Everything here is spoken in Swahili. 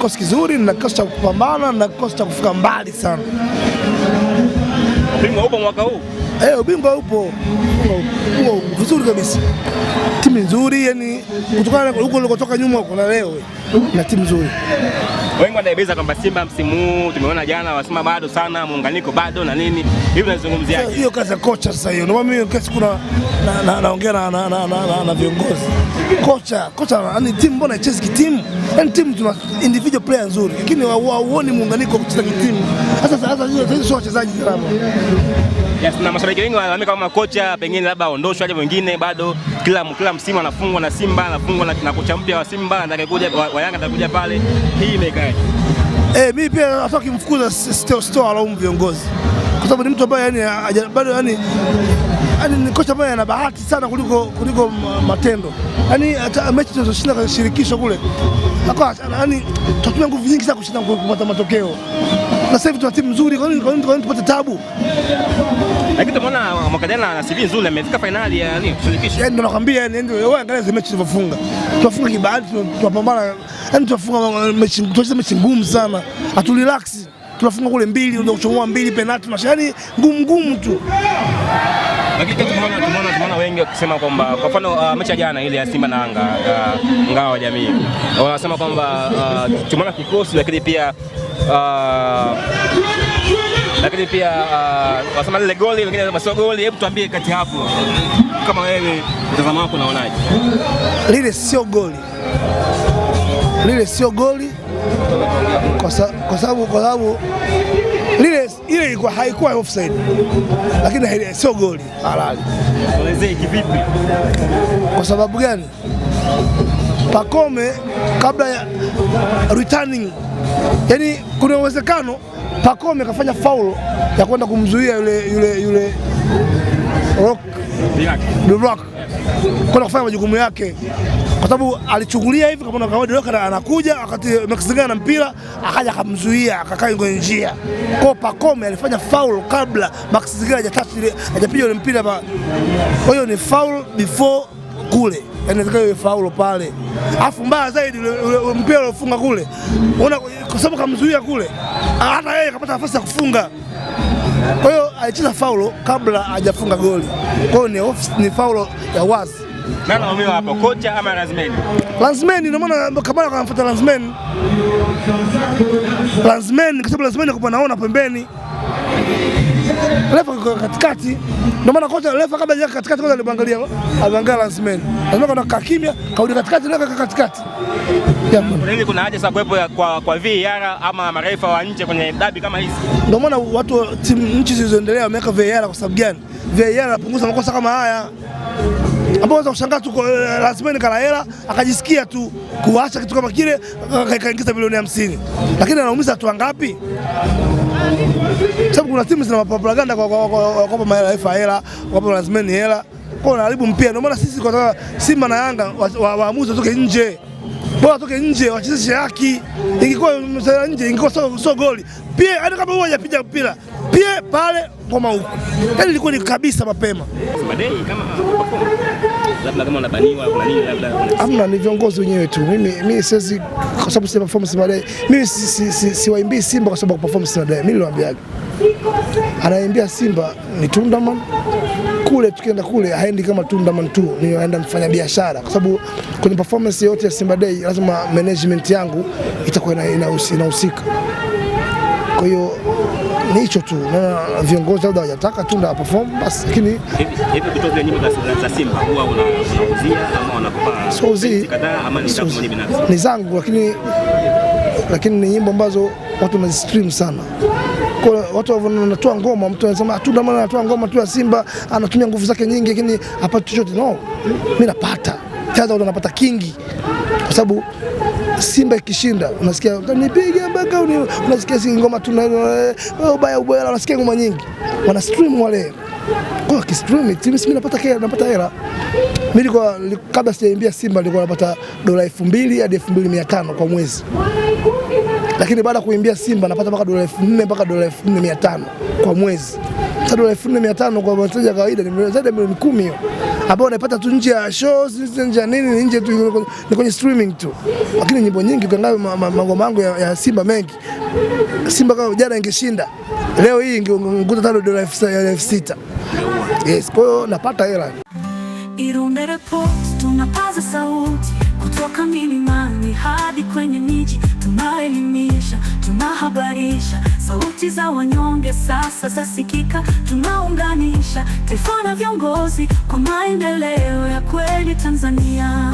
kikosi kizuri, na kikosi cha kupambana, na kikosi cha kufika mbali sana. Ubingwa upo mwaka huu? Ubingwa upo. Vizuri kabisa. Timu nzuri, yani kutokana na huko ulikotoka nyuma huko na leo na timu nzuri. Wengi wanaeleza kwamba Simba msimu huu tumeona jana wasema bado sana, muunganiko bado na nini. Hivi unazungumziaje? Hiyo kazi ya kocha sasa hiyo. Ndio mimi kesi kuna naongea na viongozi. Kocha yani timu mbona icheze kitimu? Yani timu tuna individual player nzuri, lakini huoni muunganiko kucheza kitimu. Sasa hiyo sio wachezaji kama. Yes, na mashabiki wengi wanalalamika kama kocha pengine labda aondoshwe aje, wengine bado kila msimu anafungwa na Simba, anafungwa na kocha mpya wa Simba atakayekuja wa Yanga atakuja pale. Hii imekaje? Mimi pia nataka kumfukuza Sto alaumu viongozi. Kwa sababu ni mtu ambaye yani bado yani ni kocha ambaye ana bahati sana kuliko matendo. Yani hata mechi tunazoshinda kwa shirikisho kule. Yani tunatumia nguvu nyingi sana kushinda kupata matokeo. Na sasa hivi tuna timu nzuri, kwa nini tupate tabu? Lakini tumeona mwaka jana na CV nzuri, amefika finali ya nini shirikisho. Ndio nakwambia, yani wewe angalia zile mechi tulivyofunga. Tunafunga kibahati, tunapambana. Yani tunafunga mechi, tunacheza mechi ngumu sana. Hatulirelax. Tunafunga kule 2, ndio kuchomoa 2 penalti, yani ngumu tu. Lakini tumeona wengi wakisema kwamba kwa mfano mechi ya jana ile ya Simba na Yanga ngao ya jamii, wanasema kwamba tumeona kikosi, lakini pia wasema ile goli, wengine sio goli. Hebu tuambie kati hapo, kama wewe mtazamo wako unaonaje? Lile sio goli kwa sababu ile ilikuwa haikuwa offside, lakini sio goli halali. Tuelezee kivipi? Kwa sababu gani? Pacome kabla ya returning, yani kuna uwezekano Pacome kafanya foul ya kwenda kumzuia yule Rock kwenda kufanya majukumu yake, kwa sababu alichungulia hivi kama kawaida Rock anakuja, wakati Maxingana na mpira akaja akamzuia, akakaa kwenye njia. Kwa Pacome alifanya foul kabla Maxingana hajapiga ile mpira. Kwa hiyo ni foul before kule, yani ndio foul pale. Alafu mbaya zaidi ule mpira uliofunga kule, kwa sababu kamzuia kule, hata yeye akapata nafasi ya kufunga. Kwa hiyo alicheza foul kabla hajafunga goli. Kwa hiyo ni foul ya wazi. Nani anaumia hapo, kocha ama Lazimeni? Lazimeni, ndio maana Kamara akamfuata Lazimeni kwa sababu Lazimeni kwa naona pembeni, refa katikati. Ndio maana kocha refa kabla ya katikati kwanza aliangalia Lazimeni. Lazimeni anakaa kimya, kaudi katikati na katikati. Nini kuna haja sasa kuwepo kwa VAR ama marefa wa nje kwenye dabi kama hizi? Ndio maana watu timu nchi zilizoendelea wameweka VAR. Kwa sababu gani? VAR inapunguza makosa kama haya, ambao unaweza kushangaa tu Lazimeni kala hela akajisikia tu kuacha kitu kama kile, akaingiza milioni 50, lakini anaumiza watu wangapi? Sababu kuna timu zina propaganda kwa marefa hela, kwa Lazimeni hela, kwa anaharibu mpira. Ndio maana sisi kwa Simba na Yanga waamuzi watoke nje, bora toke nje, wachezeshe haki. Ingekuwa nje ingekuwa sio goli pia, hata kama huwa hajapiga mpira pia pale ngoma huko, yani ilikuwa ni kabisa mapema. Baadaye kama labda kama unabaniwa kuna nini, labda hamna, ni viongozi wenyewe tu. Mimi siwezi, kwa sababu si performance baadaye. Mimi siwaimbii Simba kwa sababu performance baadaye. Mimi niliwaambia anaimbia Simba ni Tundaman kule, tukienda kule haendi kama Tundaman tu, ni aenda mfanya biashara, kwa sababu kwenye performance yote ya Simba Day lazima management yangu itakuwa inahusika. Kwa hiyo ni hicho tu, na viongozi labda hawajataka Tunda perform basi. Lakini hivi kutoka nyimbo za Simba huwa unauzia ama unakupa sozi kadhaa ama ni zako binafsi? Ni zangu, lakini ni nyimbo ambazo watu wanazistream sana. Kwa watu wanatoa ngoma, mtu anasema Tunda maana anatoa ngoma tu ya Simba, anatumia nguvu zake nyingi lakini hapati chochote. No, mimi napata kaza, unapata kingi, kwa sababu Simba ikishinda unasikia nipige mpaka unasikia ngoma tu ubaya unasikia ngoma nyingi, wana stream wale. Kwa kistream timu mimi napata hela. Mimi kabla sijaimbia Simba nilikuwa napata $2,000 hadi $2,500 kwa mwezi, lakini baada ya kuimbia Simba napata mpaka $4,000 mpaka $4,500 kwa mwezi. $4,500 kwa wateja kawaida ni zaidi ya milioni 10 hiyo, ambao unaipata tu nje ya shows, nje ya nini, nje tu ni kwenye streaming tu. Lakini nyimbo nyingi ukiangalia mangoma yangu ya Simba mengi, Simba kama jana ingeshinda, leo hii ingekuta $6,000. Yes, kwa hiyo napata hela. Irunde Report tunapaza sauti kutoka milimani hadi kwenye miji, tunaelimisha, tunahabarisha, sauti za wanyonge sasa zasikika, tunaunganisha taifa na viongozi kwa maendeleo ya kweli Tanzania.